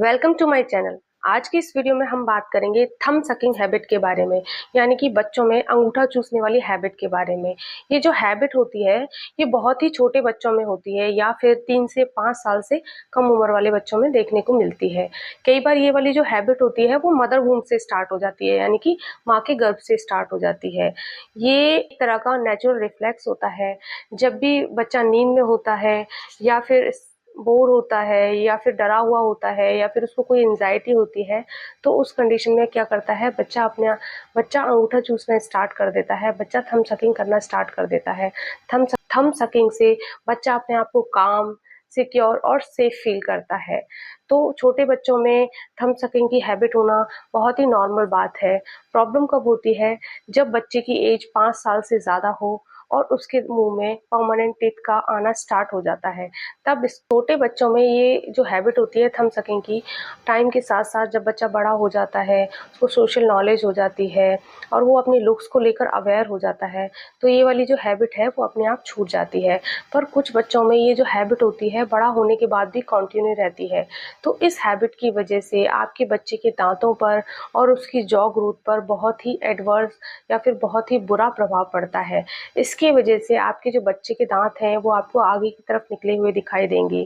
Welcome to my channel. आज की इस वीडियो में हम बात करेंगे थंब सकिंग हैबिट के बारे में, यानी कि बच्चों में अंगूठा चूसने वाली हैबिट के बारे में। ये जो हैबिट होती है ये बहुत ही छोटे बच्चों में होती है या फिर 3 से 5 साल से कम उम्र वाले बच्चों में देखने को मिलती है। कई बार ये वाली जो हैबिट होती है वो मदर वूम से स्टार्ट हो जाती है, यानी कि माँ के गर्भ से स्टार्ट हो जाती है। ये एक तरह का नेचुरल रिफ्लेक्स होता है। जब भी बच्चा नींद में होता है या फिर बोर होता है या फिर डरा हुआ होता है या फिर उसको कोई एंजाइटी होती है, तो उस कंडीशन में क्या करता है बच्चा अंगूठा चूसना स्टार्ट कर देता है, बच्चा थंब सकिंग करना स्टार्ट कर देता है। थंब सकिंग से बच्चा अपने आप को काम, सिक्योर और सेफ फील करता है। तो छोटे बच्चों में थंब सकिंग की हैबिट होना बहुत ही नॉर्मल बात है। प्रॉब्लम कब होती है? जब बच्चे की एज 5 साल से ज़्यादा हो और उसके मुंह में परमानेंट टीथ का आना स्टार्ट हो जाता है। तब इस छोटे बच्चों में ये जो हैबिट होती है थंब सकिंग की, टाइम के साथ साथ जब बच्चा बड़ा हो जाता है, उसको सोशल नॉलेज हो जाती है और वो अपनी लुक्स को लेकर अवेयर हो जाता है, तो ये वाली जो हैबिट है वो अपने आप छूट जाती है। पर कुछ बच्चों में ये जो हैबिट होती है बड़ा होने के बाद भी कंटिन्यू रहती है। तो इस हैबिट की वजह से आपके बच्चे के दांतों पर और उसकी जॉ ग्रोथ पर बहुत ही एडवर्स या फिर बहुत ही बुरा प्रभाव पड़ता है। इसकी वजह से आपके जो बच्चे के दांत हैं वो आपको आगे की तरफ निकले हुए दिखाई देंगे।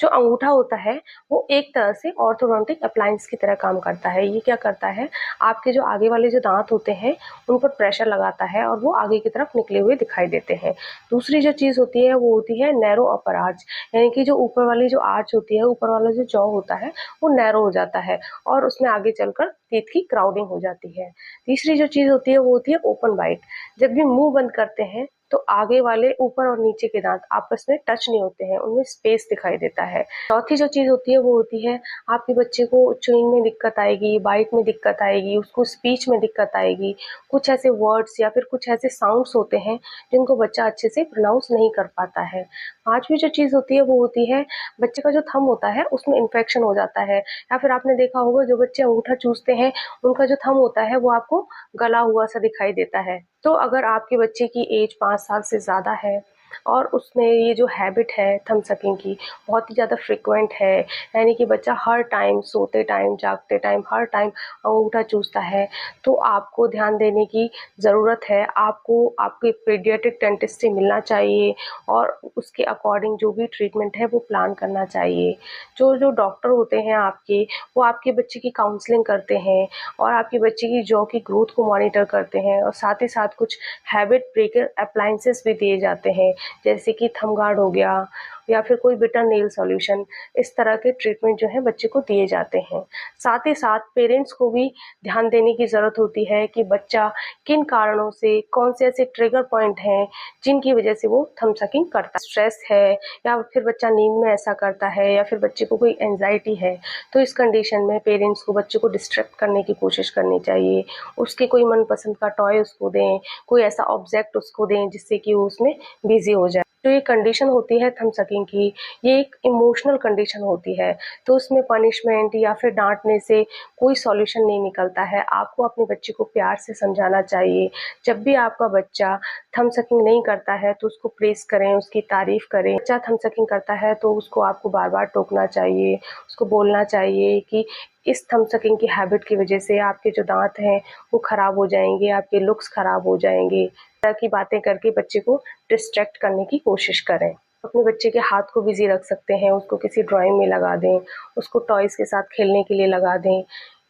जो अंगूठा होता है वो एक तरह से ऑर्थोडोंटिक अप्लायंस की तरह काम करता है। ये क्या करता है, आपके जो आगे वाले जो दांत होते हैं उन पर प्रेशर लगाता है और वो आगे की तरफ निकले हुए दिखाई देते हैं। दूसरी जो चीज़ होती है वो होती है नैरो अपर आर्च, यानी कि जो ऊपर वाली जो आर्च होती है, ऊपर वाला जो जॉ होता है वो नैरो हो जाता है और उसमें आगे चलकर टीथ की क्राउडिंग हो जाती है। तीसरी जो चीज़ होती है वो होती है ओपन बाइट। जब भी मुंह बंद करते हैं तो आगे वाले ऊपर और नीचे के दांत आपस में टच नहीं होते हैं, उनमें स्पेस दिखाई देता है। चौथी जो चीज होती है वो होती है आपके बच्चे को च्यूइंग में दिक्कत आएगी, बाइट में दिक्कत आएगी, उसको स्पीच में दिक्कत आएगी। कुछ ऐसे वर्ड्स या फिर कुछ ऐसे साउंड्स होते हैं जिनको बच्चा अच्छे से प्रोनाउंस नहीं कर पाता है। पांचवी जो चीज होती है वो होती है बच्चे का जो थंब होता है उसमें इन्फेक्शन हो जाता है, या फिर आपने देखा होगा जो बच्चे अंगूठा चूसते हैं उनका जो थंब होता है वो आपको गला हुआ सा दिखाई देता है। तो अगर आपके बच्चे की एज 5 साल से ज़्यादा है और उसमें ये जो हैबिट है थंब सकिंग की बहुत ही ज़्यादा फ्रिक्वेंट है, यानी कि बच्चा हर टाइम, सोते टाइम, जागते टाइम, हर टाइम अंगूठा चूसता है, तो आपको ध्यान देने की ज़रूरत है। आपको आपके पीडियाट्रिक डेंटिस्ट से मिलना चाहिए और उसके अकॉर्डिंग जो भी ट्रीटमेंट है वो प्लान करना चाहिए। जो जो डॉक्टर होते हैं आपके, वो आपके बच्चे की काउंसलिंग करते हैं और आपके बच्चे की जॉ की ग्रोथ को मॉनिटर करते हैं और साथ ही साथ कुछ हैबिट ब्रेकर अप्लायंसेस भी दिए जाते हैं, जैसे कि थंब गार्ड हो गया या फिर कोई बिटर नेल सॉल्यूशन। इस तरह के ट्रीटमेंट जो है बच्चे को दिए जाते हैं। साथ ही साथ पेरेंट्स को भी ध्यान देने की ज़रूरत होती है कि बच्चा किन कारणों से, कौन से ऐसे ट्रिगर पॉइंट हैं जिनकी वजह से वो थंब सकिंग करता है। स्ट्रेस है या फिर बच्चा नींद में ऐसा करता है या फिर बच्चे को कोई एंजाइटी है, तो इस कंडीशन में पेरेंट्स को बच्चे को डिस्ट्रैक्ट करने की कोशिश करनी चाहिए। उसके कोई मनपसंद का टॉय उसको दें, कोई ऐसा ऑब्जेक्ट उसको दें जिससे कि वो उसमें बिजी हो जाए। जो ये कंडीशन होती है थंब सकिंग की, ये एक इमोशनल कंडीशन होती है, तो उसमें पनिशमेंट या फिर डांटने से कोई सॉल्यूशन नहीं निकलता है। आपको अपने बच्चे को प्यार से समझाना चाहिए। जब भी आपका बच्चा थंब सकिंग नहीं करता है तो उसको प्रेस करें, उसकी तारीफ करें। बच्चा थंब सकिंग करता है तो उसको आपको बार बार टोकना चाहिए, उसको बोलना चाहिए कि इस थंब सकिंग की हैबिट की वजह से आपके जो दांत हैं वो खराब हो जाएंगे, आपके लुक्स खराब हो जाएंगे। इस तरह की बातें करके बच्चे को डिस्ट्रैक्ट करने की कोशिश करें। अपने बच्चे के हाथ को बिजी रख सकते हैं, उसको किसी ड्राइंग में लगा दें, उसको टॉयज के साथ खेलने के लिए लगा दें,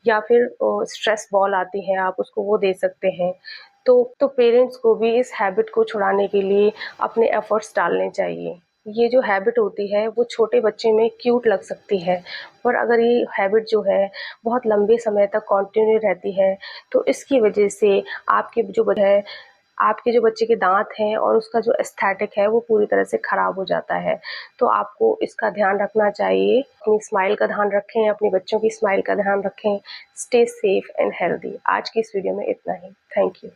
या फिर स्ट्रेस बॉल आती है आप उसको वो दे सकते हैं। तो पेरेंट्स को भी इस हैबिट को छुड़ाने के लिए अपने एफर्ट्स डालने चाहिए। ये जो हैबिट होती है वो छोटे बच्चे में क्यूट लग सकती है, पर अगर ये हैबिट जो है बहुत लंबे समय तक कंटिन्यू रहती है तो इसकी वजह से आपके जो बच्चे के दांत हैं और उसका जो एस्थेटिक है वो पूरी तरह से खराब हो जाता है। तो आपको इसका ध्यान रखना चाहिए। अपनी स्माइल का ध्यान रखें, अपने बच्चों की स्माइल का ध्यान रखें। Stay safe and healthy. आज की इस वीडियो में इतना ही। Thank you.